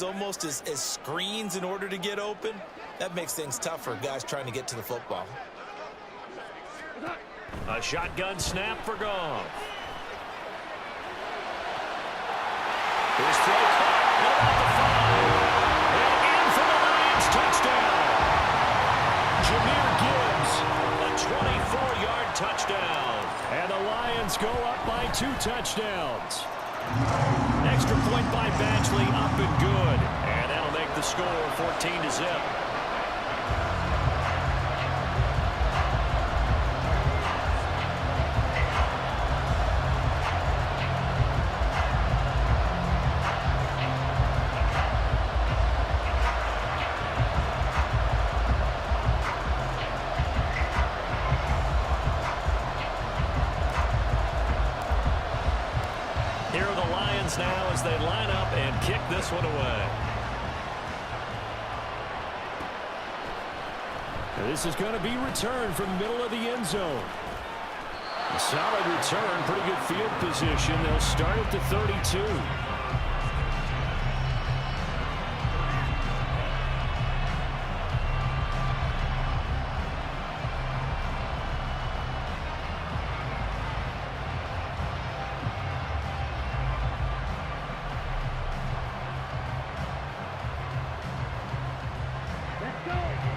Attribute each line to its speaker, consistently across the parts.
Speaker 1: almost as screens in order to get open. That makes things tough for guys trying to get to the football.
Speaker 2: A shotgun snap for Goff. His throw caught at the 5. And in for the Lions touchdown. Jahmyr Gibbs, a 24-yard touchdown. And the Lions go up by 2 touchdowns. Extra point by Batchley, up and good. And that'll make the score 14-0. Here are the Lions now as they line up and kick this one away. This is going to be returned from the middle of the end zone. A solid return, pretty good field position. They'll start at the 32.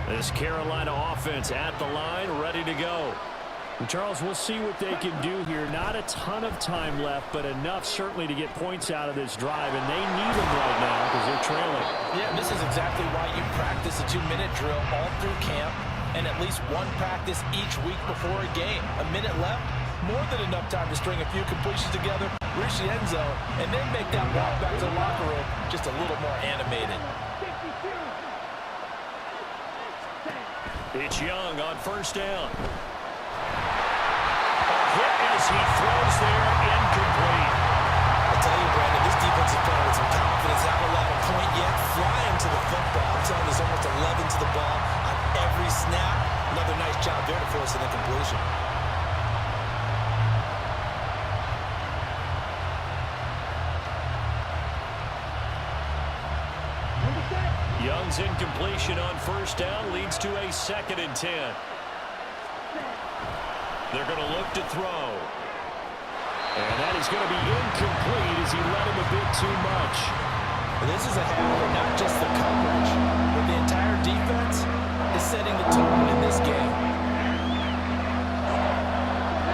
Speaker 2: This Carolina offense at the line, ready to go. And Charles, we'll see what they can do here. Not a ton of time left, but enough certainly to get points out of this drive, and they need them right now because they're trailing.
Speaker 1: Yeah, this is exactly why you practice a 2-minute drill all through camp and at least one practice each week before a game. A minute left, more than enough time to string a few completions together, reach the end zone, and then make that walk back to the locker room just a little more animated.
Speaker 2: It's Young on first down. A hit as he throws there, incomplete.
Speaker 1: I'll tell you, Brandon, this defense is playing with some confidence. Haven't allowed a point yet. Flying to the football. I'm telling you, there's almost 11 to the ball on every snap. Another nice job there to force an incompletion.
Speaker 2: Young's incompletion on first down leads to a 2nd and 10. They're going to look to throw. And that is going to be incomplete as he let him a bit too much.
Speaker 1: This is a habit of not just the coverage, but the entire defense is setting the tone in this game.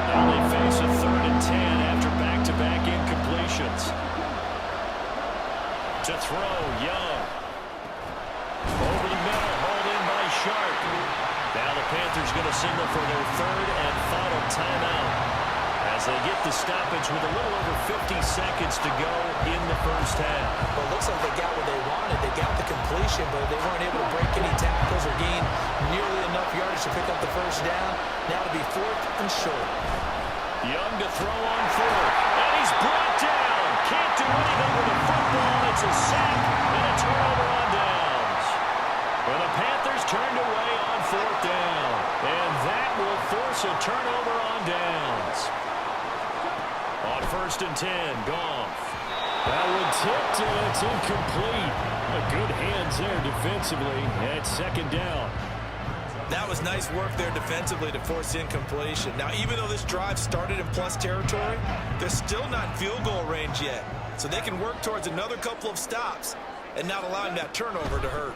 Speaker 2: Now they face a 3rd and 10 after back-to-back incompletions. To throw, Young. Over the middle, hauled in by Sharp. Now the Panthers going to signal for their 3rd and final timeout as they get the stoppage with a little over 50 seconds to go in the first half.
Speaker 1: Well, it looks like they got what they wanted. They got the completion, but they weren't able to break any tackles or gain nearly enough yardage to pick up the first down. Now to be 4th and short.
Speaker 2: Young to throw on 4th, and he's brought down. Can't do anything with the football. It's a sack and a turnover on downs. Well, the Panthers turned away on 4th down, and that will force a turnover on downs. On 1st and 10, Goff. That one tipped, and it's incomplete. A good hands there defensively at 2nd down.
Speaker 1: That was nice work there defensively to force incompletion. Now, even though this drive started in plus territory, they're still not in field goal range yet. So they can work towards another couple of stops and not allowing that turnover to hurt.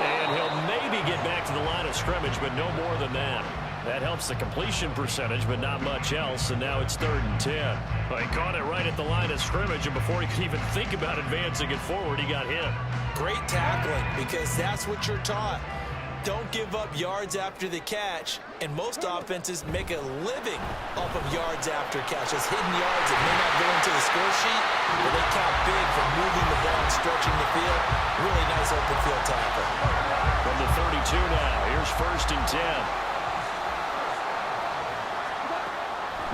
Speaker 2: And he'll maybe get back to the line of scrimmage, but no more than that. That helps the completion percentage, but not much else, and now it's 3rd and 10. Well, he caught it right at the line of scrimmage, and before he could even think about advancing it forward, he got hit.
Speaker 1: Great tackling, because that's what you're taught. Don't give up yards after the catch, and most offenses make a living off of yards after catch. As hidden yards that may not go into the score sheet, but they count big for moving the ball and stretching the field. Really nice open field tackle.
Speaker 2: From the 32 now, here's 1st and 10.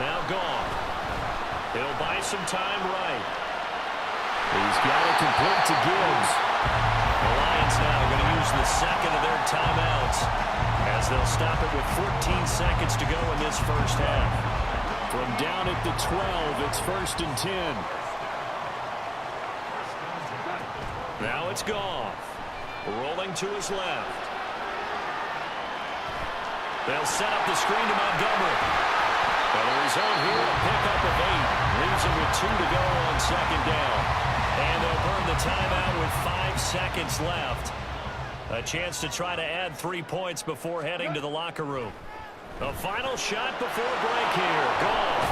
Speaker 2: Now Goff. He'll buy some time right. He's got it complete to Gibbs. The Lions now going to use the 2nd of their timeouts as they'll stop it with 14 seconds to go in this first half. From down at the 12, it's 1st and 10. Now it's Goff. Rolling to his left. They'll set up the screen to Montgomery. And the result here, a pickup of 8. Leaves him with 2 to go on 2nd down. And they'll burn the timeout with 5 seconds left. A chance to try to add 3 points before heading to the locker room. A final shot before break here. Goff.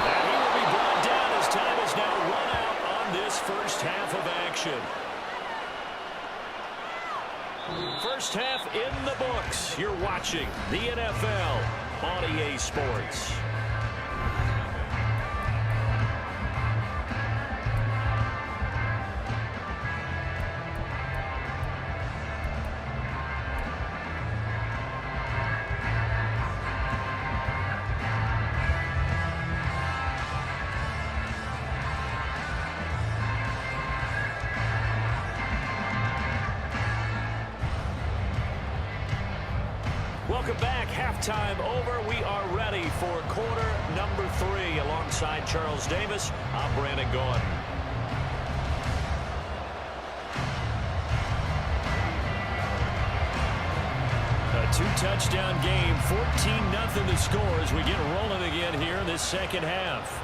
Speaker 2: And he will be brought down as time is now run out on this first half of action. First half in the books. You're watching the NFL on EA Sports. Welcome back. Halftime over. We are ready for quarter number 3. Alongside Charles Davis, I'm Brandon Gaudin. A 2-touchdown game, 14-0 the score as we get rolling again here in this second half.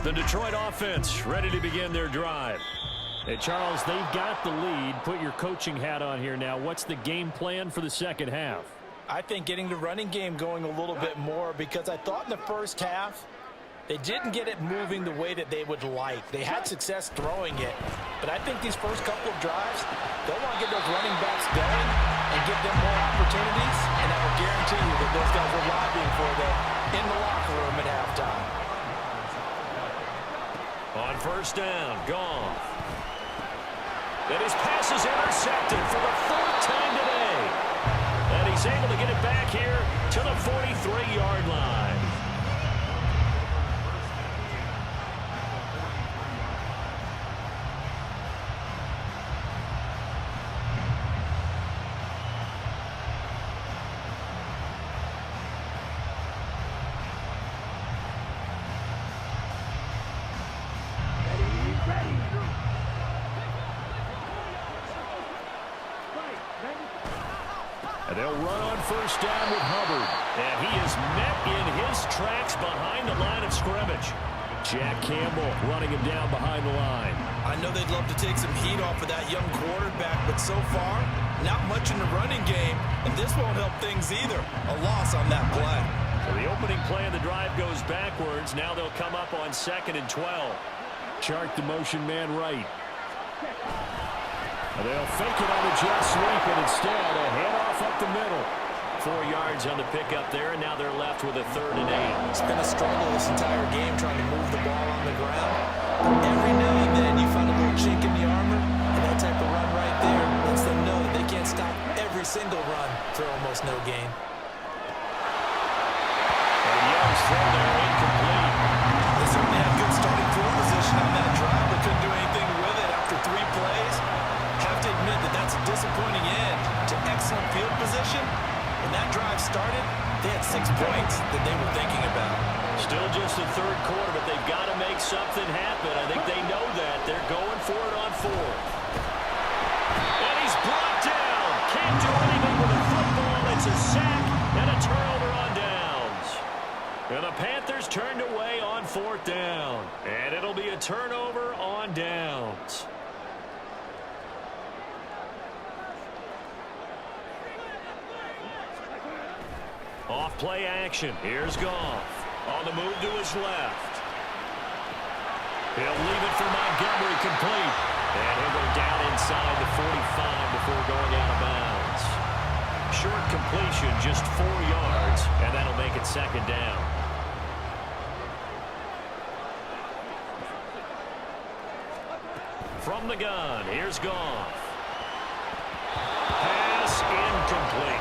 Speaker 2: The Detroit offense ready to begin their drive. Hey, Charles, they've got the lead. Put your coaching hat on here now. What's the game plan for the second half?
Speaker 1: I think getting the running game going a little bit more, because I thought in the first half they didn't get it moving the way that they would like. They had success throwing it, but I think these first couple of drives, they'll want to get those running backs going and give them more opportunities, and I will guarantee you that those guys are lobbying for that in the locker room at halftime.
Speaker 2: On first down, Goff. And his pass is intercepted for the 4th time today. And he's able to get it back here to the 43-yard line. And they'll run on first down with Hubbard. And he is met in his tracks behind the line of scrimmage. Jack Campbell running him down behind the line.
Speaker 1: I know they'd love to take some heat off of that young quarterback, but so far, not much in the running game, and this won't help things either. A loss on that play.
Speaker 2: So the opening play of the drive goes backwards. Now they'll come up on 2nd and 12. Chart the motion man right. And they'll fake it on the jet sweep, and instead a handoff up the middle. 4 yards on the pickup there, and now they're left with a 3rd and 8.
Speaker 1: It's been a struggle this entire game trying to move the ball on the ground. But every now and then you find a little chink in the armor, and that type of run right there lets them know that they can't stop every single run for almost no gain.
Speaker 2: And Young's throw there incomplete.
Speaker 1: They certainly had good starting field position on that drive, but couldn't do anything with it after 3 plays. Have to admit that that's a disappointing end to excellent field position. When that drive started, they had 6 points that they were thinking about.
Speaker 2: Still just the 3rd quarter, but they've got to make something happen. I think they know that. They're going for it on 4th. And he's brought down. Can't do anything with a football. It's a sack and a turnover on downs. And the Panthers turned away on 4th down. And it'll be a turnover on downs. Off play action. Here's Goff. On the move to his left. He'll leave it for Montgomery complete. And he'll go down inside the 45 before going out of bounds. Short completion, just 4 yards, and that'll make it second down. From the gun, here's Goff. Pass incomplete.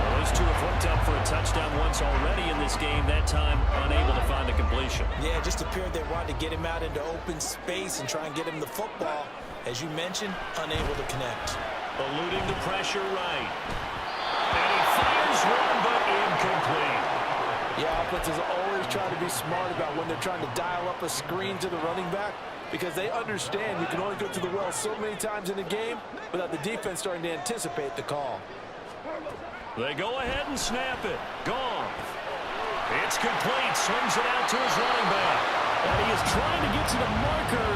Speaker 2: Well, those two have hooked up for a touchdown once already in this game, that time unable to find a completion.
Speaker 1: Yeah, it just appeared they wanted to get him out into open space and try and get him the football. As you mentioned, unable to connect.
Speaker 2: Eluding the pressure right. And he fires one, but incomplete.
Speaker 3: Yeah, offenses always try to be smart about when they're trying to dial up a screen to the running back, because they understand you can only go to the well so many times in a game without the defense starting to anticipate the call.
Speaker 2: They go ahead and snap it. Goff. It's complete. Swings it out to his running back. And he is trying to get to the marker.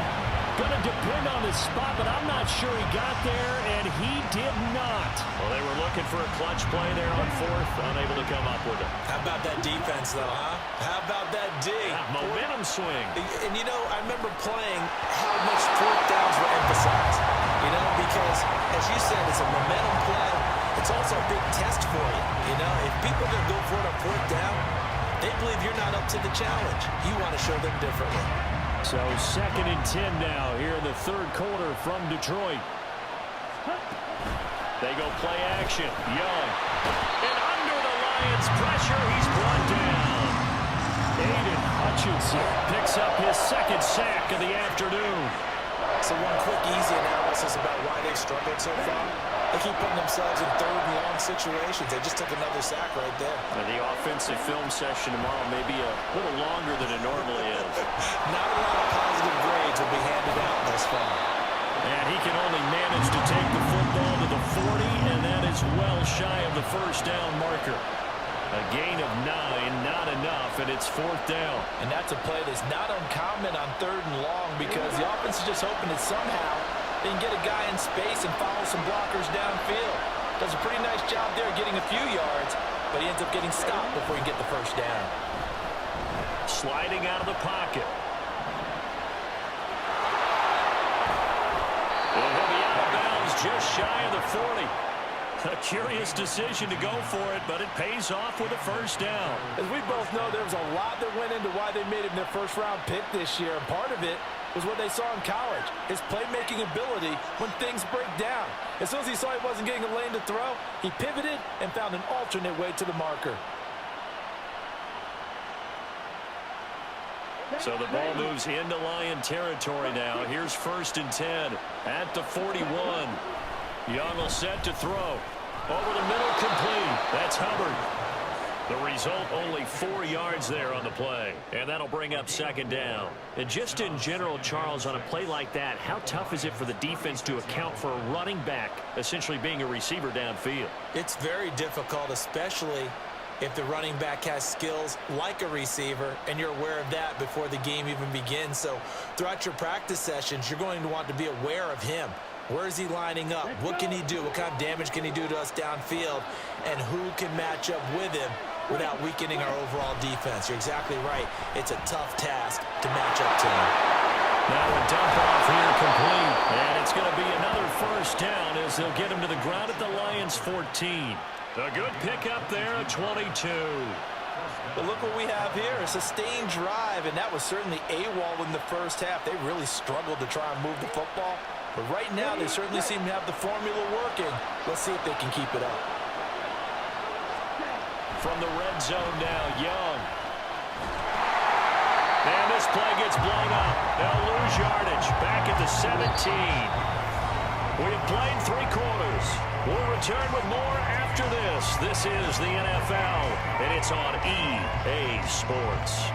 Speaker 2: Going to depend on his spot, but I'm not sure he got there, and he did not. Well, they were looking for a clutch play there on fourth, unable to come up with it.
Speaker 1: How about that defense, though, huh? How about that D?
Speaker 2: Momentum swing.
Speaker 1: And, you know, I remember playing how much fourth downs were emphasized. You know, because, as you said, it's a momentum play. It's also a big test for you. You know, if people are going to go for it on fourth down, they believe you're not up to the challenge. You want to show them differently.
Speaker 2: So 2nd and 10 now here in the third quarter from Detroit. They go play action. Young. And under the Lions' pressure, he's brought down. Aiden Hutchinson picks up his 2nd sack of the afternoon.
Speaker 1: So one quick, easy analysis about why they've struggled so far. They keep putting themselves in third and long situations. They just took another sack right there.
Speaker 2: And the offensive film session tomorrow may be a little longer than it normally is.
Speaker 1: Not a lot of positive grades will be handed out thus far.
Speaker 2: And he can only manage to take the football to the 40, and that is well shy of the first down marker. A gain of 9, not enough, and it's 4th down.
Speaker 1: And that's a play that's not uncommon on third and long, because the offense is just hoping that somehow they can get a guy in space and follow some blockers downfield. Does a pretty nice job there getting a few yards, but he ends up getting stopped before he can get the first down.
Speaker 2: Sliding out of the pocket. Well, he'll be out of bounds just shy of the 40. A curious decision to go for it, but it pays off with a first down.
Speaker 3: As we both know, there was a lot that went into why they made him their first-round pick this year. And part of it was what they saw in college, his playmaking ability when things break down. As soon as he saw he wasn't getting a lane to throw, he pivoted and found an alternate way to the marker.
Speaker 2: So the ball moves into Lion territory now. Here's 1st and 10 at the 41. Young will set to throw. Over the middle, complete. That's Hubbard. The result, only 4 yards there on the play. And that'll bring up 2nd down. And just in general, Charles, on a play like that, how tough is it for the defense to account for a running back essentially being a receiver downfield?
Speaker 1: It's very difficult, especially if the running back has skills like a receiver, and you're aware of that before the game even begins. So throughout your practice sessions, you're going to want to be aware of him. Where is he lining up? What can he do? What kind of damage can he do to us downfield? And who can match up with him without weakening our overall defense? You're exactly right. It's a tough task to match up to him.
Speaker 2: Now a dump off here complete. And it's going to be another first down as they'll get him to the ground at the Lions 14. A good pickup there at 22.
Speaker 1: But look what we have here, a sustained drive, and that was certainly AWOL in the first half. They really struggled to try and move the football. But right now, they certainly seem to have the formula working. Let's see if they can keep it up.
Speaker 2: From the red zone now, Young. And this play gets blown up. They'll lose yardage. Back at the 17. We have played 3 quarters. We'll return with more after this. This is the NFL, and it's on EA Sports.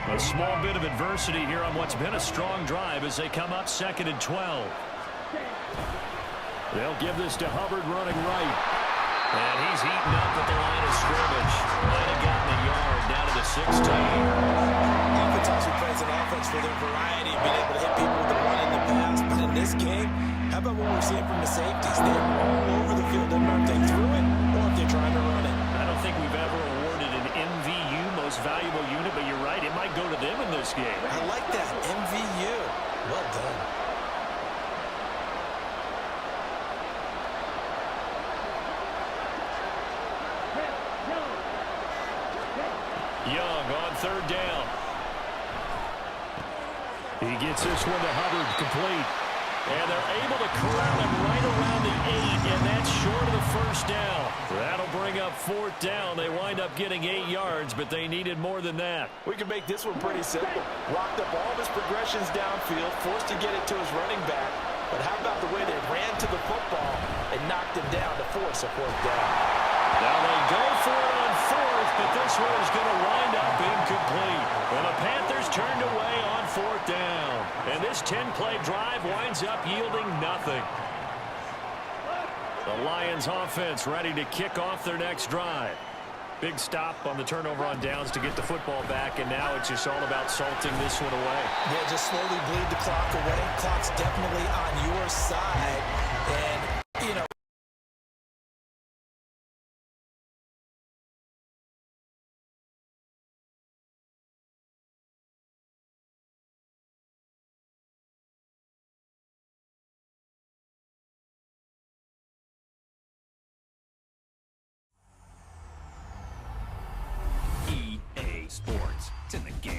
Speaker 2: A small bit of adversity here on what's been a strong drive as they come up 2nd and 12. They'll give this to Hubbard running right. And he's eaten up at the line of scrimmage. Might have gotten a yard down to the 16.
Speaker 1: Oftentimes we praise an offense for their variety of being able to hit people with the run in the pass, but in this game, how about what we're seeing from the safeties? They're all over the field. Doesn't matter if they threw it or if they're trying to run it.
Speaker 2: I don't think we've ever awarded an MVU, most valuable unit, but you're right, it might go to them in this game.
Speaker 1: I like that, MVU. Well done.
Speaker 2: Young on third down. He gets this one to Hubbard, complete. And they're able to corral him right around the 8, and that's short of the first down. That'll bring up fourth down. They wind up getting 8 yards, but they needed more than that.
Speaker 3: We can make this one pretty simple. Locked up all of his progressions downfield, forced to get it to his running back. But how about the way they ran to the football and knocked him down to force a fourth down?
Speaker 2: Now they go for it on fourth, but this one is going to wind up incomplete. And the Panthers turned away on fourth down. And this 10-play drive winds up yielding nothing. The Lions offense ready to kick off their next drive. Big stop on the turnover on downs to get the football back, and now it's just all about salting this one away.
Speaker 1: Yeah, just slowly bleed the clock away. Clock's definitely on your side. And, you know,
Speaker 4: EA Sports. It's in the game.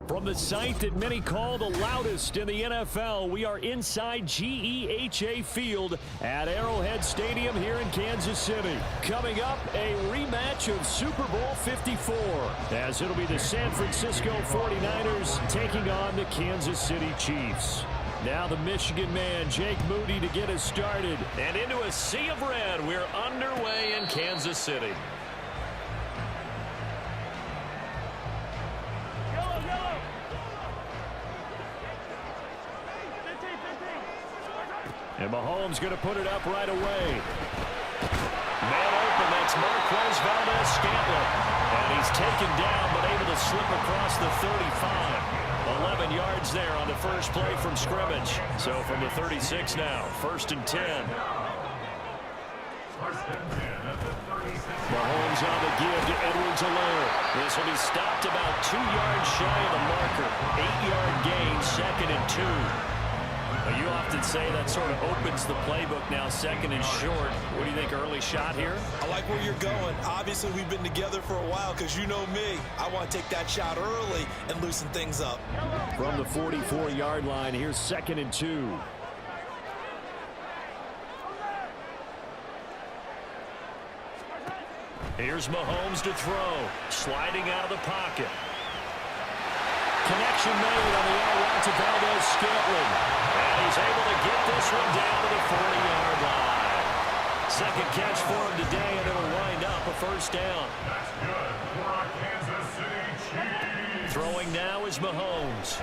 Speaker 2: From the site that many call the loudest in the NFL, we are inside GEHA Field at Arrowhead Stadium here in Kansas City. Coming up, a rematch of Super Bowl 54, as it'll be the San Francisco 49ers taking on the Kansas City Chiefs. Now the Michigan man, Jake Moody, to get us started. And into a sea of red, we're underway in Kansas City. And Mahomes going to put it up right away. Man open, that's Marquez Valdez-Scantling. And he's taken down, but able to slip across the 35. 11 yards there on the first play from scrimmage. So from the 36 now, 1st and 10. Mahomes on the give to Edwards-Helaire. This will be stopped about 2 yards shy of the marker. 8-yard gain, 2nd and 2. You often say that sort of opens the playbook now, 2nd and short. What do you think, early shot here?
Speaker 1: I like where you're going. Obviously, we've been together for a while because you know me. I want to take that shot early and loosen things up.
Speaker 2: From the 44-yard line, here's 2nd and 2. Here's Mahomes to throw. Sliding out of the pocket. Connection made on the air route to Valdez-Scantling. And he's able to get this one down to the 40-yard line. 2nd catch for him today, and it'll wind up a 1st down.
Speaker 5: That's good for our Kansas City Chiefs.
Speaker 2: Throwing now is Mahomes.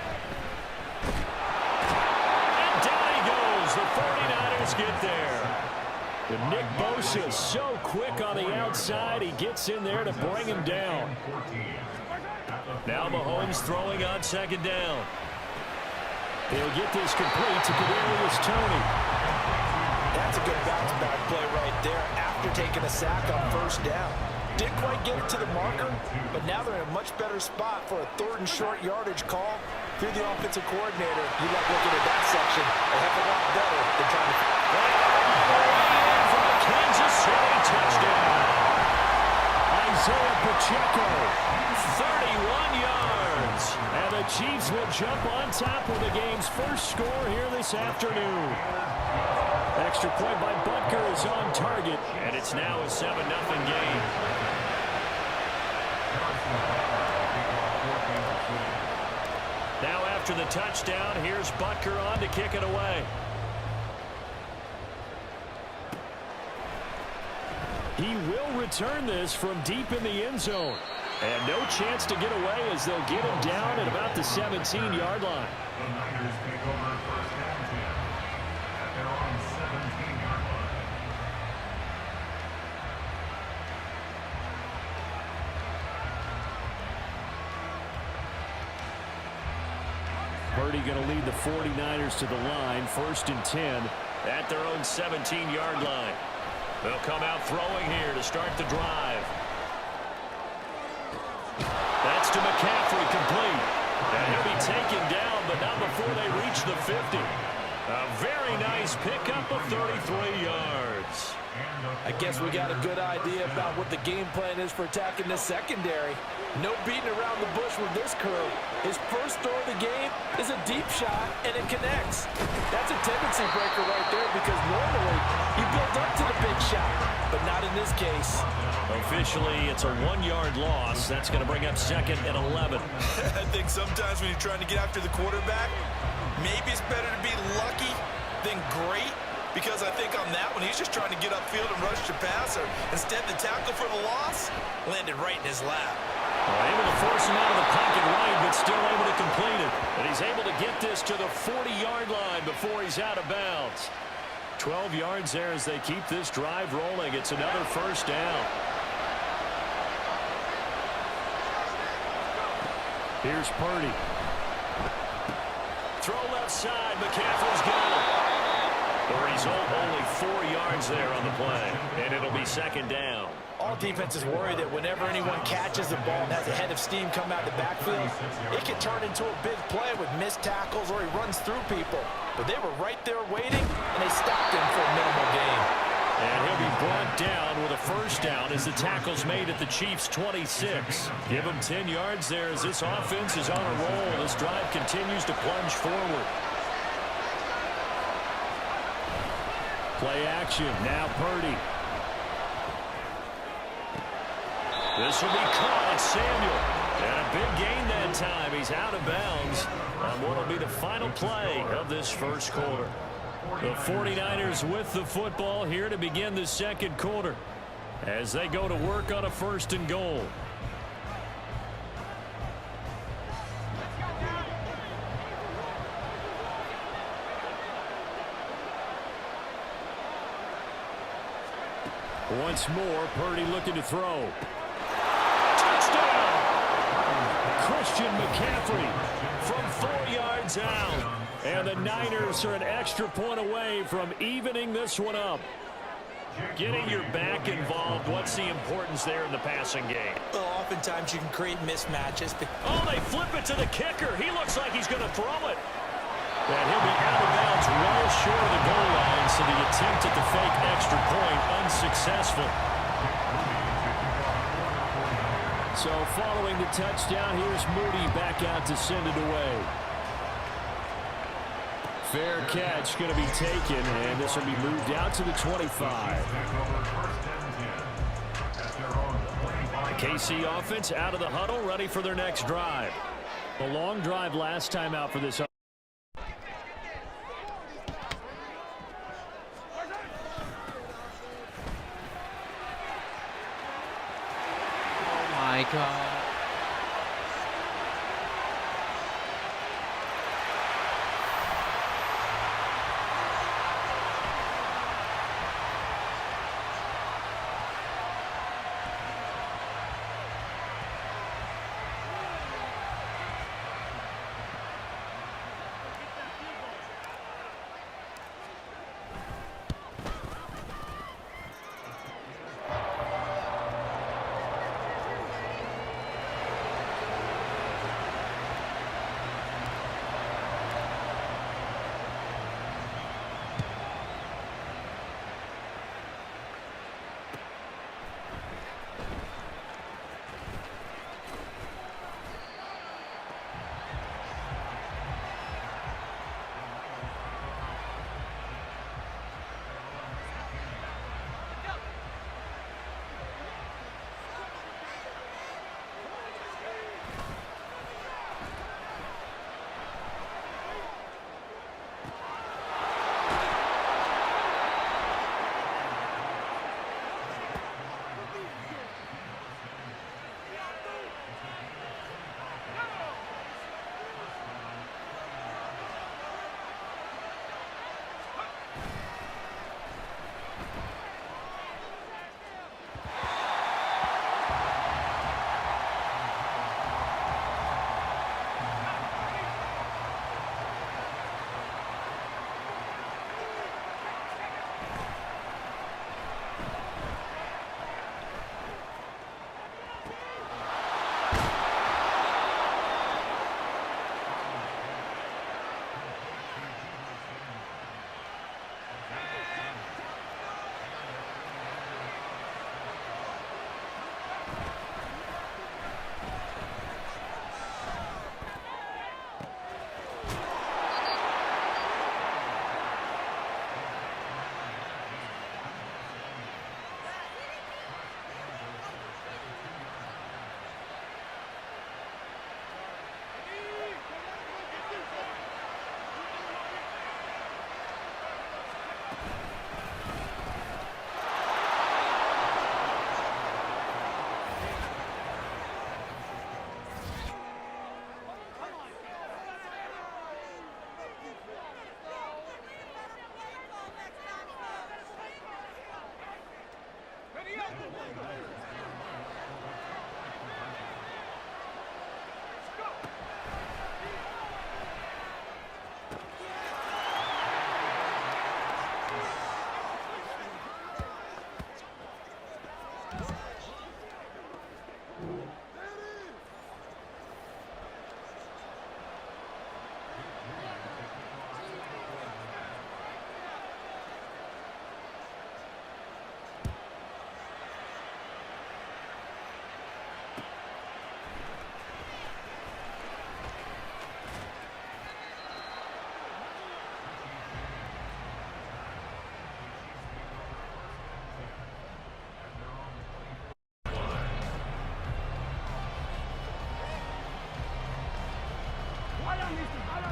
Speaker 2: And down he goes. The 49ers get there. But Nick Bosa so quick on the outside. He gets in there to bring him down. Now Mahomes throwing on 2nd down. He'll get this complete to Kadarius Toney.
Speaker 3: That's a good bounce-back play right there after taking a sack on 1st down. Didn't quite get it to the marker, but now they're in a much better spot for a 3rd and short yardage call. If you're the offensive coordinator, you like looking at that section a heck of a lot better than trying to...
Speaker 2: From the Kansas City touchdown. Isaiah Pacheco, 31 yards. And the Chiefs will jump on top of the game's first score here this afternoon. Extra point by Butker is on target, and it's now a 7-0 game. Now after the touchdown, here's Butker on to kick it away. He will return this from deep in the end zone. And no chance to get away as they'll get him down at about the 17-yard line.
Speaker 5: The Niners take over 1st and 10 at their own 17-yard line.
Speaker 2: Purdy going to lead the 49ers to the line, 1st and 10 at their own 17-yard line. They'll come out throwing here to start the drive. That's to McCaffrey, taken down, but not before they reach the 50. A very nice pickup of 33 yards.
Speaker 3: I guess we got a good idea about what the game plan is for attacking this secondary. No beating around the bush with this crew. His first throw of the game is a deep shot, and it connects. That's a tendency breaker right there because normally you build up to the big shot, but not in this case.
Speaker 2: Officially, it's a 1-yard loss. That's going to bring up 2nd and 11.
Speaker 1: I think sometimes when you're trying to get after the quarterback, maybe it's better to be lucky than great, because I think on that one, he's just trying to get upfield and rush the passer. Instead, the tackle for the loss landed right in his lap.
Speaker 2: Able to force him out of the pocket right, but still able to complete it. And he's able to get this to the 40-yard line before he's out of bounds. 12 yards there as they keep this drive rolling. It's another first down. Here's Purdy. Throw left side. McCaffrey's got it. The result, only 4 yards there on the play. And it'll be 2nd down.
Speaker 3: All defenses worry that whenever anyone catches the ball and has a head of steam come out the backfield, it can turn into a big play with missed tackles or he runs through people. But they were right there waiting, and they stopped him for a minimal gain.
Speaker 2: And he'll be brought down with a first down as the tackle's made at the Chiefs' 26. Give him 10 yards there as this offense is on a roll. This drive continues to plunge forward. Play action. Now Purdy. This will be caught. Samuel. And a big gain that time. He's out of bounds on what will be the final play of this first quarter. The 49ers with the football here to begin the second quarter as they go to work on a 1st and goal. Once more, Purdy looking to throw. Touchdown! Christian McCaffrey from 4 yards out. And the Niners are an extra point away from evening this one up. Getting your back involved, what's the importance there in the passing game?
Speaker 1: Well, oftentimes you can create mismatches.
Speaker 2: Oh, they flip it to the kicker. He looks like he's going to throw it. And he'll be out of bounds well short of the goal line, so the attempt at the fake extra point unsuccessful. So following the touchdown, here's Moody back out to send it away. Fair catch going to be taken, and this will be moved out to the 25. The KC offense out of the huddle, ready for their next drive. A long drive last time out for this.
Speaker 6: My God.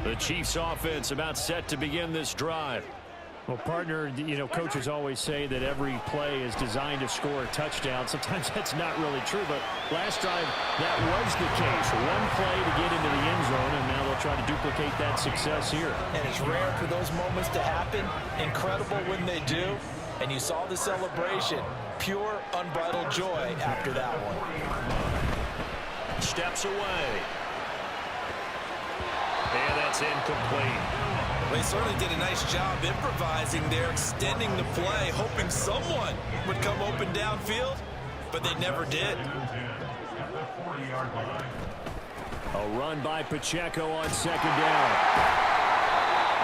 Speaker 2: The Chiefs offense about set to begin this drive.
Speaker 6: Well, partner, coaches always say that every play is designed to score a touchdown. Sometimes that's not really true, but last drive, that was the case. One play to get into the end zone, and now they'll try to duplicate that success here.
Speaker 3: And it's rare for those moments to happen. Incredible when they do. And you saw the celebration. Pure, unbridled joy after that one.
Speaker 2: Steps away. And that's incomplete.
Speaker 1: They certainly did a nice job improvising there, extending the play, hoping someone would come open downfield, but they never did.
Speaker 6: A run by Pacheco on second down.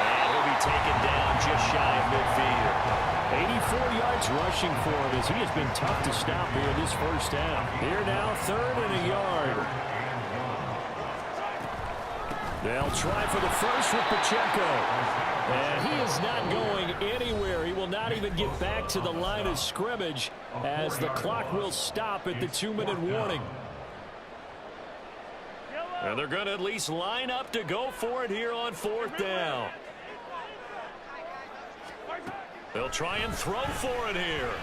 Speaker 2: And he'll be taken down just shy of midfield.
Speaker 6: 84 yards rushing for him as he has been tough to stop here in this first down. Here now, 3rd and a yard. They'll try for the first with Pacheco. And he is not going anywhere. He will not even get back to the line of scrimmage as the clock will stop at the 2-minute warning.
Speaker 2: And they're going to at least line up to go for it here on 4th down. They'll try and throw for it here.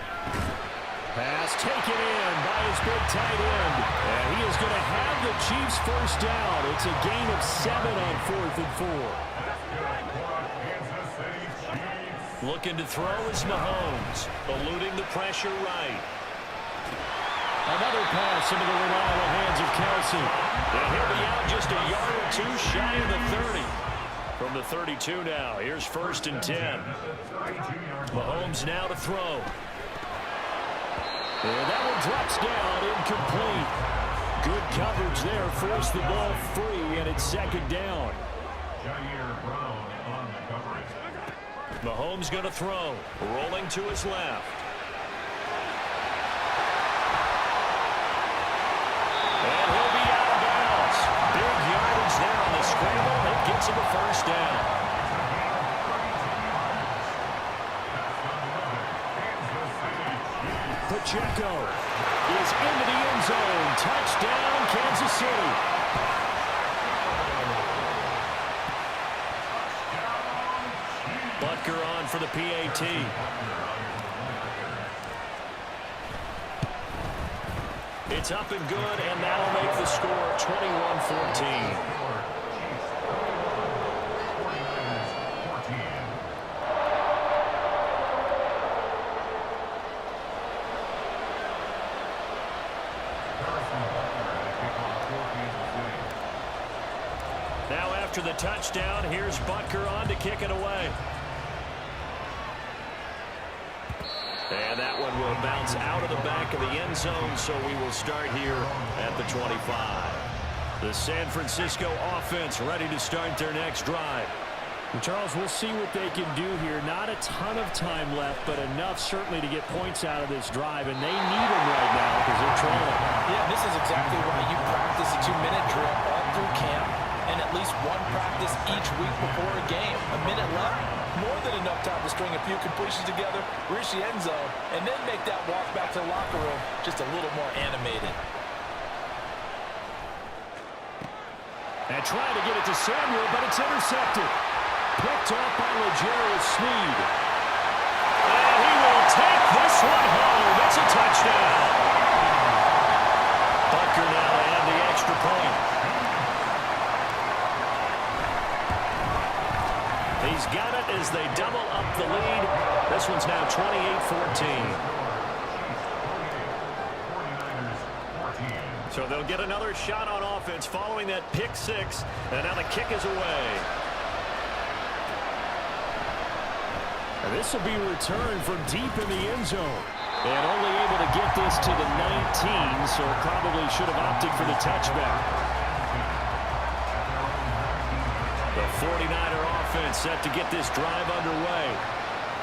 Speaker 6: Pass taken in by his big tight end. And he is going to have the Chiefs first down. It's a gain of 7 on 4th and 4.
Speaker 2: Looking to throw is Mahomes, eluding the pressure right.
Speaker 6: Another pass into the reliable hands of Kelsey.
Speaker 2: And he'll be out just a yard or two shy of the 30. From the 32 now, here's 1st and 10. Mahomes now to throw.
Speaker 6: And that one drops down, incomplete. Good coverage there, forced the ball free, and it's 2nd down.
Speaker 2: Mahomes going to throw, rolling to his left. And he'll be out of bounds. Big yardage there on the scramble. That gets him a first down.
Speaker 6: Pacheco is into the end zone. Touchdown, Kansas City.
Speaker 2: Butker on for the PAT. It's up and good, and that'll make the score 21-14. Now after the touchdown, here's Butker on to kick it away. And that one will bounce out of the back of the end zone, so we will start here at the 25. The San Francisco offense ready to start their next drive.
Speaker 6: And Charles, we'll see what they can do here. Not a ton of time left, but enough certainly to get points out of this drive, and they need them right now because they're trailing.
Speaker 3: Yeah, this is exactly why you practice a 2-minute drill all through camp and at least one practice each week before a game. A minute left, more than enough time to string a few completions together, reach the end zone, and then make that walk back to the locker room just a little more animated.
Speaker 6: And trying to get it to Samuel, but it's intercepted. Picked off by L'Jarius Sneed.
Speaker 2: And he will take this one home. It's a touchdown. Butker now to add the extra point. He's got it as they double up the lead. This one's now 28-14. So they'll get another shot on offense following that pick six. And now the kick is away.
Speaker 6: And this will be returned from deep in the end zone. And only able to get this to the 19, so probably should have opted for the touchback.
Speaker 2: The 49er offense set to get this drive underway.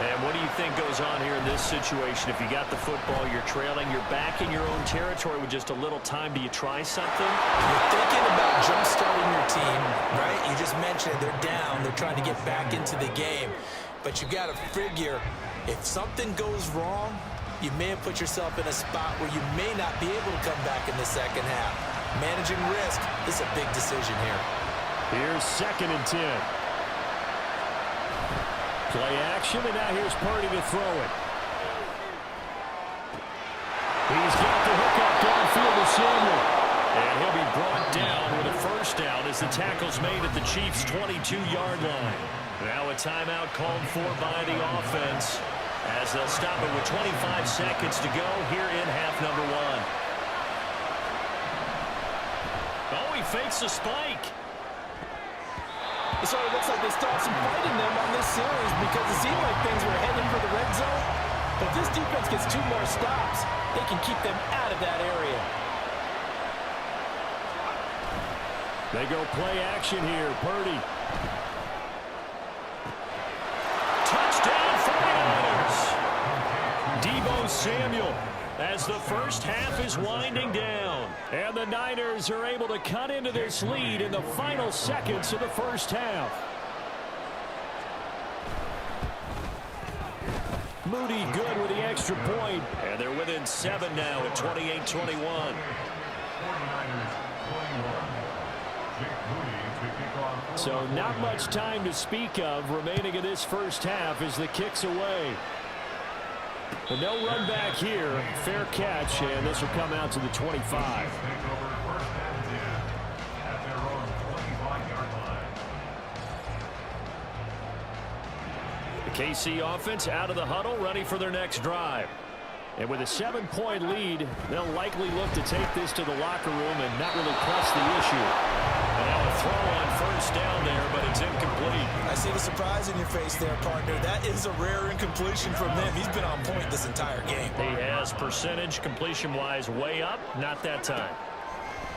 Speaker 2: And what do you think goes on here in this situation? If you got the football, you're trailing, you're back in your own territory with just a little time. Do you try something?
Speaker 1: You're thinking about jump-starting your team, right? You just mentioned they're down. They're trying to get back into the game. But you got to figure, if something goes wrong, you may have put yourself in a spot where you may not be able to come back in the second half. Managing risk is a big decision here.
Speaker 6: Here's 2nd and 10. Play action, and now here's Purdy to throw it. He's got the hook up downfield to Samuel. And he'll be brought down with a first down as the tackle's made at the Chiefs' 22-yard line. Now a timeout called for by the offense as they'll stop it with 25 seconds to go here in half number 1. Oh, he fakes a spike.
Speaker 3: It sort of looks like they still have some fight in them on this series because it seemed like things were heading for the red zone. But if this defense gets 2 more stops, they can keep them out of that area.
Speaker 6: They go play action here. Purdy. Touchdown 49ers. Deebo Samuel as the first half is winding down. And the Niners are able to cut into this lead in the final seconds of the first half. Moody good with the extra point. And they're within 7 now at 28-21. So not much time to speak of remaining in this first half as the kick's away. But no run back here. Fair catch, and this will come out to the 25. The KC offense out of the huddle, ready for their next drive. And with a 7-point lead, they'll likely look to take this to the locker room and not really press the issue. And now a throw on first down there, but it's incomplete.
Speaker 1: I see the surprise in your face there, partner. That is a rare incompletion from him. He's been on point this entire game.
Speaker 6: He has percentage completion-wise way up, not that time.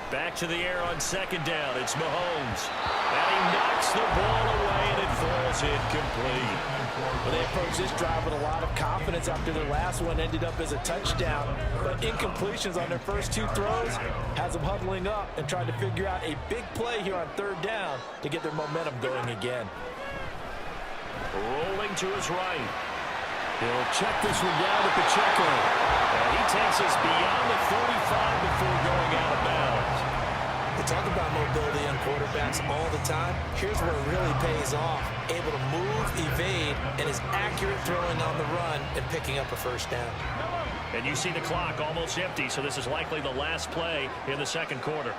Speaker 6: Back to the air on 2nd down. It's Mahomes. And he knocks the ball away, and it falls incomplete.
Speaker 3: Well, they approached this drive with a lot of confidence after their last one ended up as a touchdown. But incompletions on their first 2 throws has them huddling up and trying to figure out a big play here on 3rd down to get their momentum going again.
Speaker 6: Rolling to his right. He'll check this one down to Pacheco. And he takes us beyond the 35 before going out of bounds.
Speaker 1: They talk about mobility on quarterbacks all the time. Here's where it really pays off. Able to move, evade, and is accurate throwing on the run and picking up a first down.
Speaker 6: And you see the clock almost empty, so this is likely the last play in the 2nd quarter.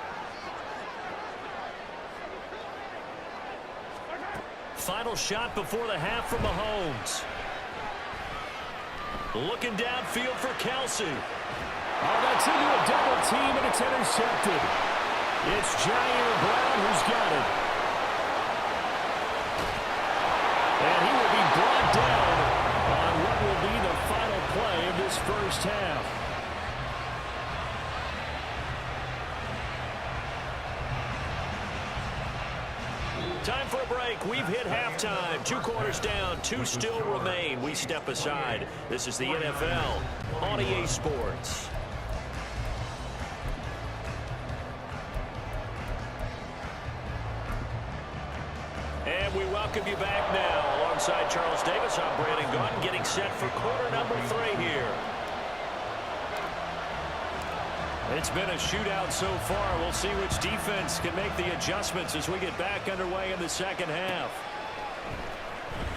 Speaker 6: Final shot before the half from Mahomes. Looking downfield for Kelsey. Oh, that's into a double team, and it's intercepted. It's Jair Brown who's got it. And he will be brought down on what will be the final play of this first half. Time for a break. We've hit halftime. 2 quarters down. 2 still remain. We step aside. This is the NFL on EA Sports. And we welcome you back now. Alongside Charles Davis, I'm Brandon Gunn, getting set for quarter number 3 here. It's been a shootout so far. We'll see which defense can make the adjustments as we get back underway in the 2nd half.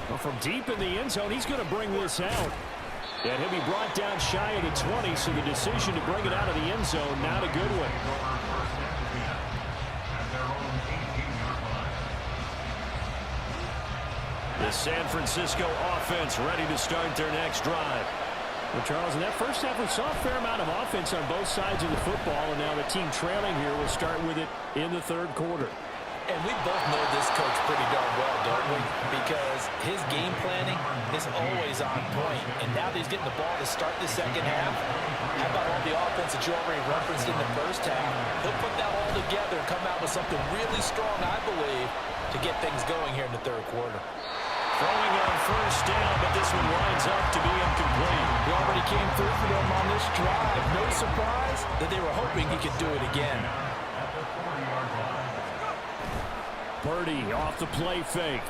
Speaker 6: Well, from deep in the end zone, he's going to bring this out. And he'll be brought down shy of the 20, so the decision to bring it out of the end zone, not a good one. The San Francisco offense ready to start their next drive. Well, Charles, in that first half, we saw a fair amount of offense on both sides of the football, and now the team trailing here will start with it in the 3rd quarter.
Speaker 3: And we both know this coach pretty darn well, don't we? Because his game planning is always on point. And now that he's getting the ball to start the 2nd half, how about all the offense that you already referenced in the first half? He'll put that all together and come out with something really strong, I believe, to get things going here in the 3rd quarter.
Speaker 6: Throwing on first down, but this one winds up to be incomplete.
Speaker 3: He already came through for them on this drive. No surprise that they were hoping he could do it again.
Speaker 6: Purdy off the play fake.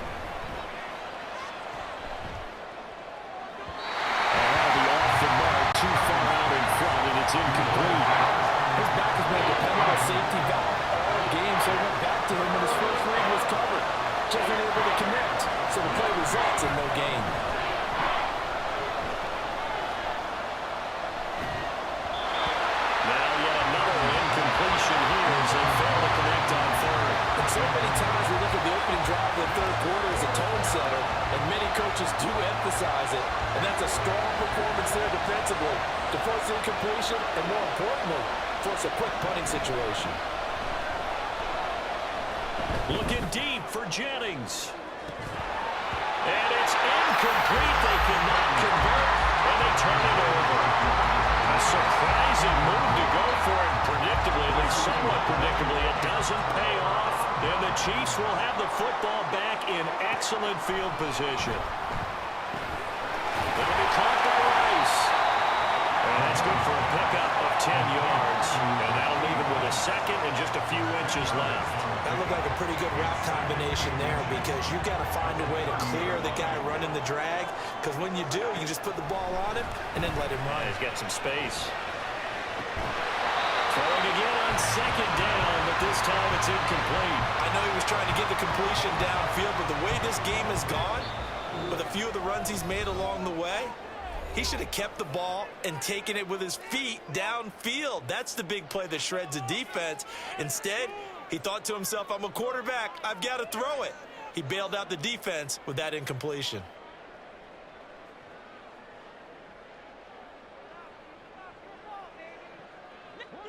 Speaker 6: And that'll be off the mark, too far out in front, and it's incomplete.
Speaker 3: His back has been a dependable safety valve all game, so he went back to him when his first read was coaches do emphasize it, and that's a strong performance there defensively to force the incompletion and, more importantly, force a quick punting situation.
Speaker 2: Looking deep for Jennings. And it's incomplete. They cannot convert, and they turn it over. A surprising move to go for it predictably, at least somewhat predictably. It doesn't pay off, and the Chiefs will have the football back in excellent field position. It'll be caught by Rice. And that's good for a pickup of 10 yards. And that'll leave him with a second and just a few inches left.
Speaker 1: That looked like a pretty good route combination there because you've got to find a way to clear the guy running the drag, because when you do, you just put the ball on him and then let him run.
Speaker 2: He's got some space. Throwing again on second down, but this time it's incomplete.
Speaker 1: I know he was trying to get the completion downfield, but the way this game has gone, with a few of the runs he's made along the way, he should have kept the ball and taken it with his feet downfield. That's the big play that shreds a defense. Instead, he thought to himself, I'm a quarterback, I've got to throw it. He bailed out the defense with that incompletion.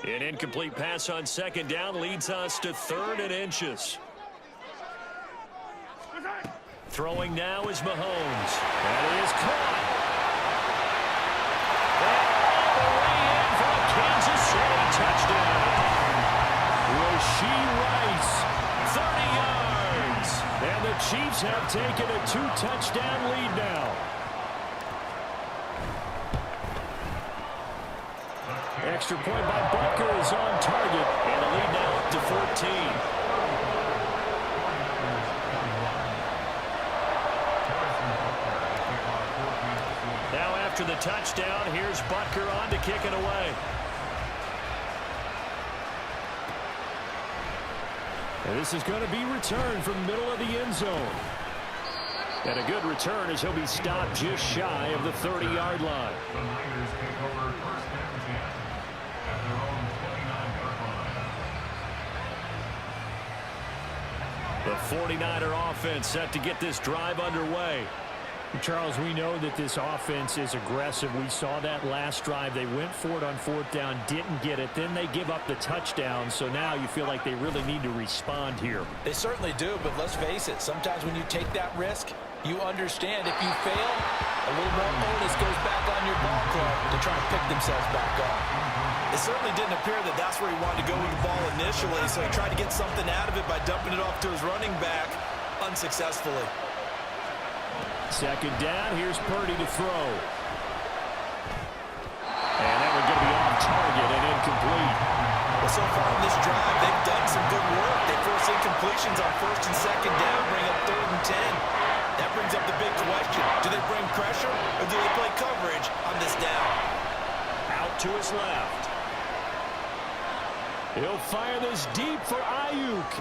Speaker 2: An incomplete pass on second down leads us to 3rd and inches. Throwing now is Mahomes. That is caught. And all the way in for a Kansas City touchdown.
Speaker 6: Rashee Rice, 30 yards. And the Chiefs have taken a 2-touchdown lead now. Extra point by Butker is on target.
Speaker 2: And the lead now up to 14. Now after the touchdown, here's Butker on to kick it away.
Speaker 6: And this is going to be returned from the middle of the end zone. And a good return as he'll be stopped just shy of the 30-yard line.
Speaker 5: The Niners take over first and 10 at their own 29-yard line.
Speaker 2: The 49er offense set to get this drive underway.
Speaker 6: Charles, we know that this offense is aggressive. We saw that last drive. They went for it on 4th down, didn't get it. Then they give up the touchdown. So now you feel like they really need to respond here.
Speaker 3: They certainly do, but let's face it, sometimes when you take that risk, you understand if you fail, a little more onus goes back on your ball club to try and pick themselves back up.
Speaker 1: It certainly didn't appear that that's where he wanted to go with the ball initially, so he tried to get something out of it by dumping it off to his running back unsuccessfully.
Speaker 6: Second down, here's Purdy to throw. And that one going to be off target and incomplete.
Speaker 1: Well, so far in this drive, they've done some good work. They force incompletions on 1st and 2nd down, bring up 3rd and 10. That brings up the big question. Do they bring pressure or do they play coverage on this down?
Speaker 2: Out to his left.
Speaker 6: He'll fire this deep for Ayuk.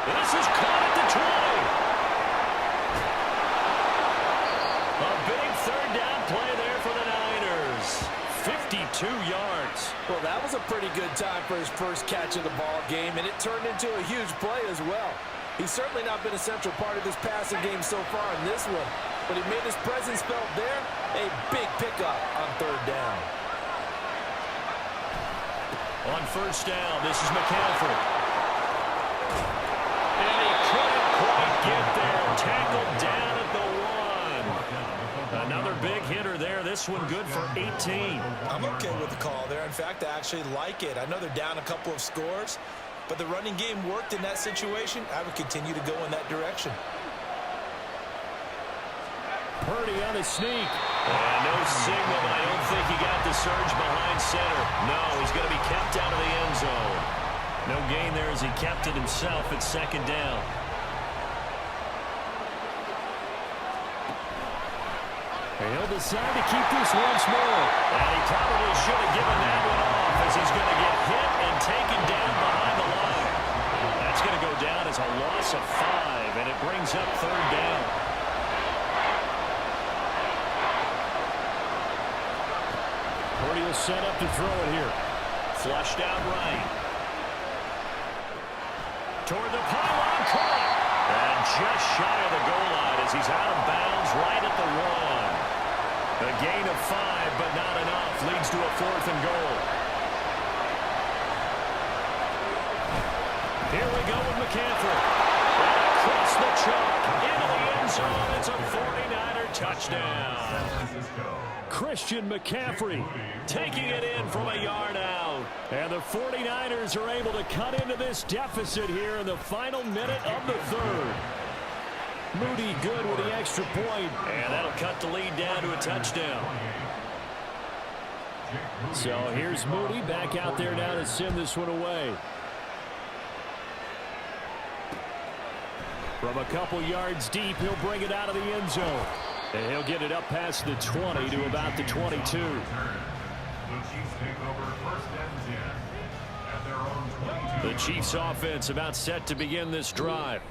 Speaker 2: This is caught at the 20. A big 3rd down play there for the Niners. 52 yards.
Speaker 3: Well, that was a pretty good time for his first catch of the ball game, and it turned into a huge play as well. He's certainly not been a central part of this passing game so far in this one, but he made his presence felt there. A big pickup on 3rd down.
Speaker 2: On 1st down, this is McCaffrey. And he couldn't quite get there. Tackled down at the 1. Another big hitter there. This one good for 18.
Speaker 1: I'm okay with the call there. In fact, I actually like it. I know they're down a couple of scores, but the running game worked in that situation. I would continue to go in that direction.
Speaker 6: Purdy on a sneak.
Speaker 2: And no signal, but I don't think he got the surge behind center. No, he's going to be kept out of the end zone. No gain there as he kept it himself at 2nd down.
Speaker 6: And he'll decide to keep this once more.
Speaker 2: And he probably should have given that one off as he's going to get hit and taken down behind the line. That's going to go down as a loss of 5, and it brings up 3rd down.
Speaker 6: Purdy will set up to throw it here.
Speaker 2: Flushed out right. Toward the pylon, caught. And just shy of the goal line as he's out of bounds A gain of 5, but not enough. Leads to a 4th and goal. Here we go with McCaffrey. And across the chalk, into the end zone. It's a 49er touchdown. Christian McCaffrey taking it in from a yard out. And the 49ers are able to cut into this deficit here in the final minute of the third. Moody good with the extra point. And that'll cut the lead down to a touchdown. So here's Moody back out there now to send this one away. From a couple yards deep, he'll bring it out of the end zone. And he'll get it up past the 20 to about the 22.
Speaker 5: The Chiefs take over 1st and 10 at their own 22.
Speaker 2: The Chiefs offense about set to begin this drive.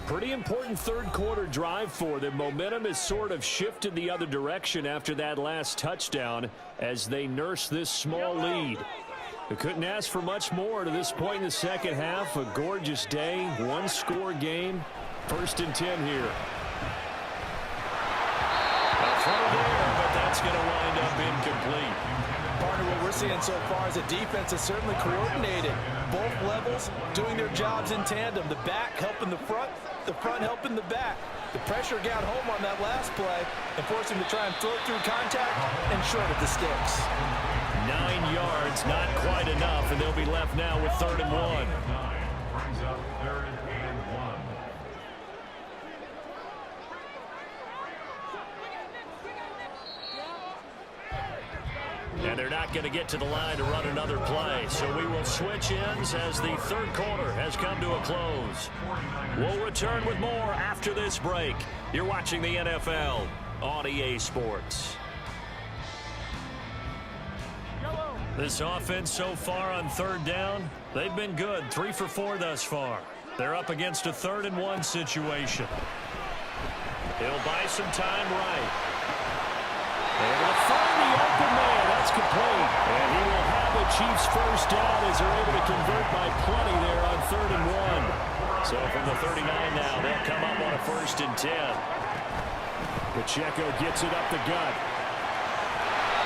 Speaker 2: Pretty important third quarter drive for them. Momentum has sort of shifted the other direction after that last touchdown as they nurse this small lead. They couldn't ask for much more to this point in the second half. A gorgeous day, one-score game. 1st and 10 here. A throw there, but that's going to wind up incomplete.
Speaker 3: Partner, what we're seeing so far is a defense that's certainly coordinated. Both levels doing their jobs in tandem. The back helping the front helping the back. The pressure got home on that last play and forced him to try and throw it through contact and short of the sticks.
Speaker 2: 9 yards, not quite enough, and they'll be left now with 3rd and 1.
Speaker 5: Brings up 3rd and 1.
Speaker 2: And they're not going to get to the line to run another play. So we will switch ends as the third quarter has come to a close. We'll return with more after this break. You're watching the NFL on EA Sports. This offense so far on 3rd down, they've been good. 3 for 4 thus far. They're up against a 3rd and 1 situation. He'll buy some time right. Able to find the open man. That's complete. And he will have the Chiefs first down as they're able to convert by plenty there on 3rd and 1. So from the 39 now, they'll come up on a 1st and 10. Pacheco gets it up the gut.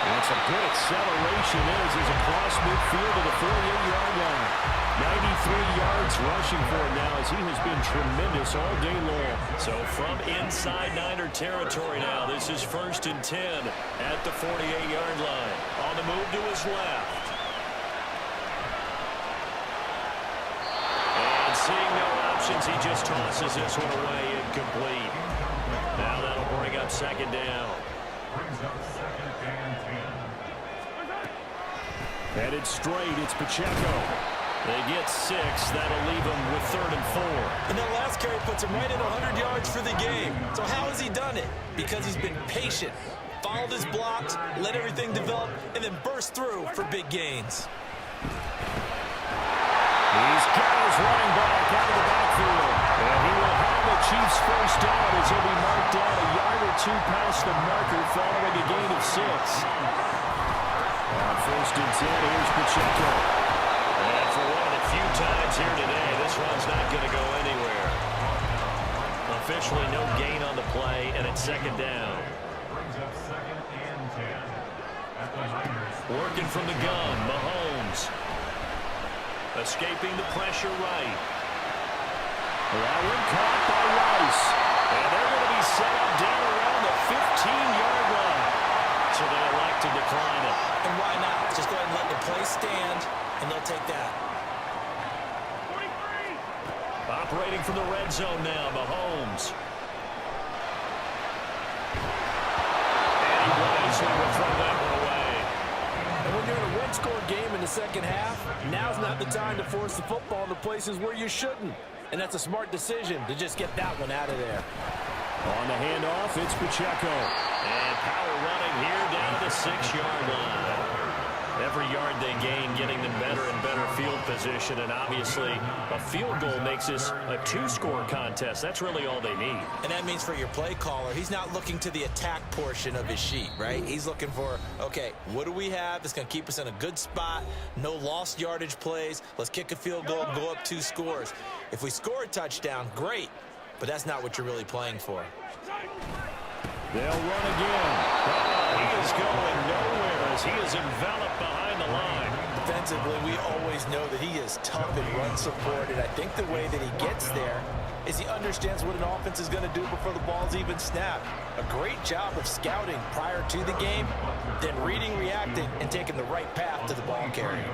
Speaker 2: And some good acceleration as he's across midfield to the 48-yard line. 93 yards rushing for him now as he has been tremendous all day long. So from inside Niner territory now, this is 1st and 10 at the 48-yard line. On the move to his left. And seeing no options, he just tosses this one away incomplete. Now that'll bring up 2nd down.
Speaker 5: Brings up 2nd and 10.
Speaker 2: Headed straight, it's Pacheco. They get 6. That'll leave them with 3rd and 4.
Speaker 1: And that last carry puts him right at 100 yards for the game. So how has he done it? Because he's been patient, followed his blocks, let everything develop, and then burst through for big gains.
Speaker 2: He's got his running back out of the backfield. And he will have the Chiefs first down as he'll be marked down a yard or 2 past the marker following a gain of 6. On 1st and 10, here's Pacheco. And for one of the few times here today, this one's not going to go anywhere. Officially no gain on the play, and it's 2nd down.
Speaker 5: Brings up 2nd and 10 at the Niners.
Speaker 2: Working from the gun, Mahomes. Escaping the pressure right. That one caught by Rice. And they're going to be set up down around the 15-yard line. So they elect to decline it.
Speaker 1: And why not? Just go ahead and let the play stand, and they'll take that.
Speaker 2: Operating from the red zone now, Mahomes. And he wisely will throw that one away.
Speaker 3: And when you're in a one-score game in the second half, now's not the time to force the football into places where you shouldn't. And that's a smart decision to just get that one out of there.
Speaker 2: On the handoff, it's Pacheco. And power running here down to the 6-yard line. Every yard they gain, getting them better and better field position. And obviously, a field goal makes this a 2-score contest. That's really all they need.
Speaker 1: And that means for your play caller, he's not looking to the attack portion of his sheet, right? He's looking for, okay, what do we have that's going to keep us in a good spot? No lost yardage plays. Let's kick a field goal and go up 2 scores. If we score a touchdown, great. But that's not what you're really playing for.
Speaker 2: They'll run again. He is going nowhere as he is enveloped behind the line.
Speaker 1: Defensively, we always know that he is tough in run support, and I think the way that he gets there is he understands what an offense is going to do before the ball's even snapped. A great job of scouting prior to the game, then reading, reacting, and taking the right path to the ball carrier.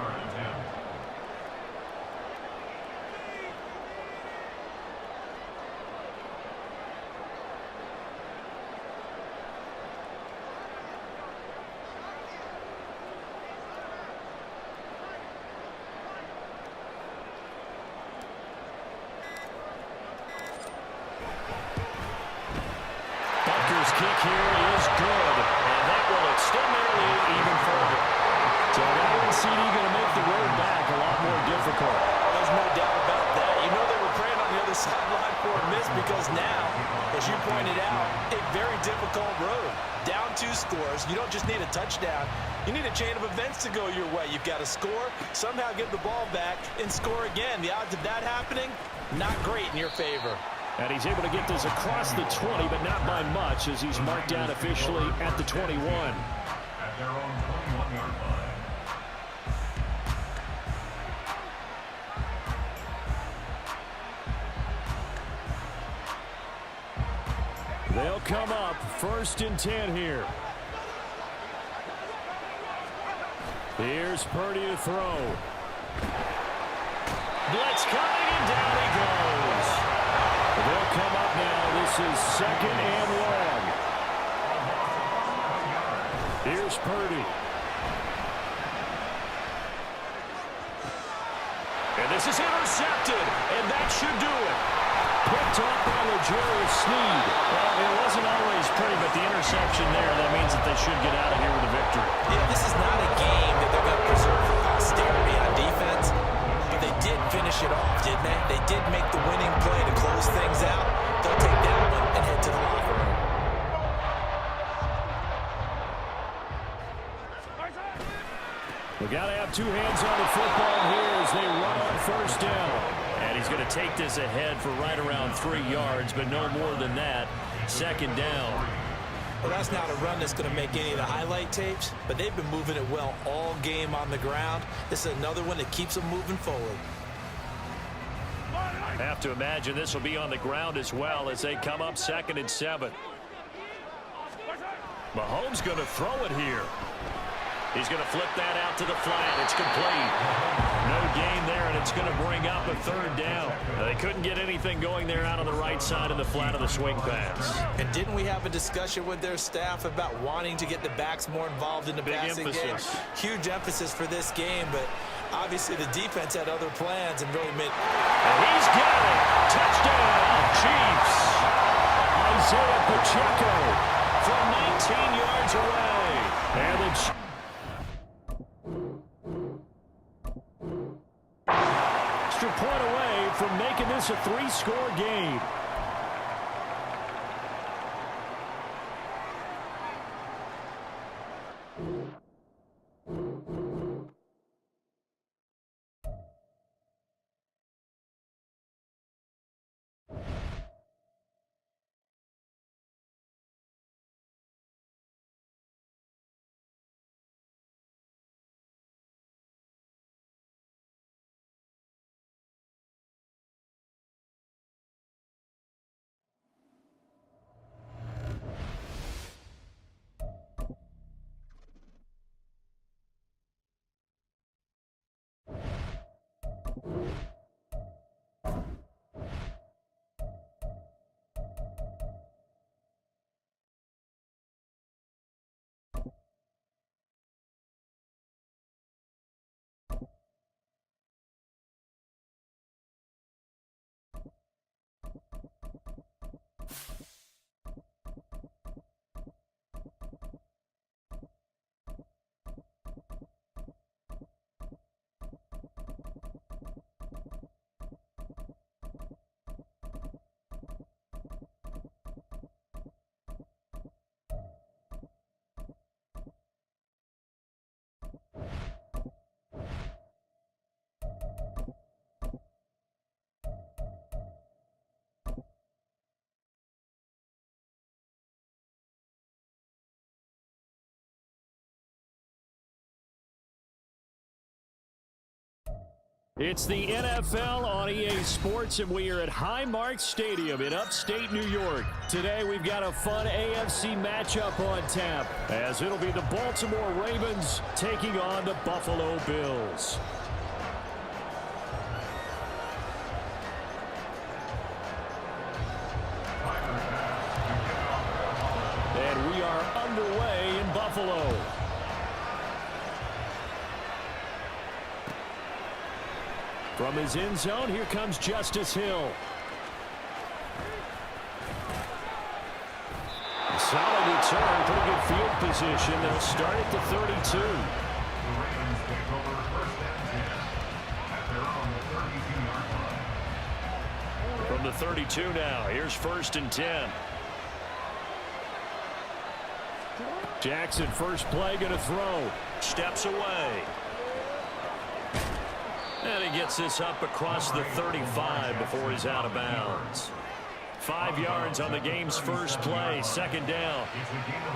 Speaker 2: Kick here is good, and that will extend their lead even further. So that one CD going to make the road back a lot more difficult.
Speaker 1: There's no doubt about that. You know they were praying on the other sideline for a miss because now, as you pointed out, a very difficult road. Down 2 scores. You don't just need a touchdown. You need a chain of events to go your way. You've got to score, somehow get the ball back, and score again. The odds of that happening, not great in your favor.
Speaker 2: And he's able to get this across the 20, but not by much as he's marked down officially at the 21.
Speaker 5: At their own 21-yard line.
Speaker 2: They'll come up 1st and 10 here. Here's Purdy to throw. Blitz coming, and down he goes. They'll come up now. This is 2nd and long. Here's Purdy. And this is intercepted, and that should do it. Picked up by L'Jarius Sneed. Well, it wasn't always pretty, but the interception there, that means that they should get out of here with a victory.
Speaker 1: Yeah, this is not a game that they're going to preserve for posterity on defense. But they did finish it off, didn't they? They did make the winning play to close things out. They'll take that one and head to the locker room.
Speaker 2: We got to have 2 hands on the football here as they run on 1st down. And he's going to take this ahead for right around 3 yards, but no more than that. 2nd down.
Speaker 1: Well, that's not a run that's going to make any of the highlight tapes, but they've been moving it well all game on the ground. This is another one that keeps them moving forward.
Speaker 2: Have to imagine this will be on the ground as well as they come up 2nd and 7. Mahomes going to throw it here. He's going to flip that out to the flat. It's complete. No gain there, and it's going to bring up a 3rd down. They couldn't get anything going there out on the right side of the flat of the swing pass.
Speaker 1: And didn't we have a discussion with their staff about wanting to get the backs more involved in the passing game? Huge emphasis for this game, but obviously the defense had other plans and really made...
Speaker 2: And he's got it. Touchdown, Chiefs. Isaiah Pacheco from 19 yards away. And the extra point away from making this a 3-score game.
Speaker 6: It's the NFL on EA Sports, and we are at Highmark Stadium in upstate New York. Today, we've got a fun AFC matchup on tap, as it'll be the Baltimore Ravens taking on the Buffalo Bills. And we are underway in Buffalo. From his end zone, here comes Justice Hill. Solid return, pretty good field position. They'll start at the 32.
Speaker 5: The Ravens take over first and 10 at their own 32-yard line.
Speaker 2: From the 32 now, here's first and 10.
Speaker 6: Jackson, first play, going to throw.
Speaker 2: Steps away. And he gets this up across the 35 before he's out of bounds. 5 yards on the game's first play, second down.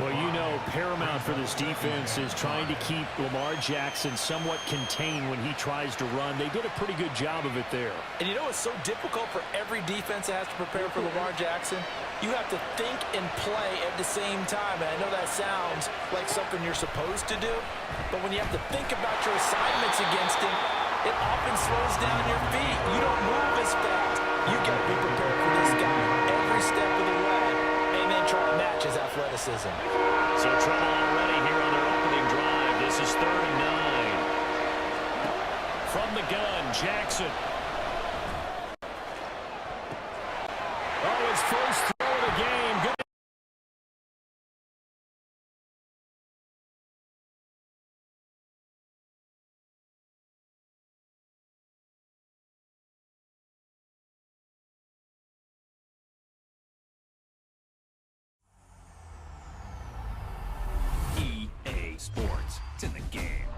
Speaker 6: Well, you know, paramount for this defense is trying to keep Lamar Jackson somewhat contained when he tries to run. They did a pretty good job of it there.
Speaker 3: And you know it's so difficult for every defense that has to prepare for Lamar Jackson? You have to think and play at the same time. And I know that sounds like something you're supposed to do, but when you have to think about your assignments against him, it often slows down your feet. You don't move as fast. You got to be prepared for this guy every step of the way and then try to match his athleticism.
Speaker 2: So trouble already here on their opening drive. This is 3rd and 9.
Speaker 6: From the gun, Jackson. Oh, his first throw of the game. Good.
Speaker 4: EA Sports. It's in the game.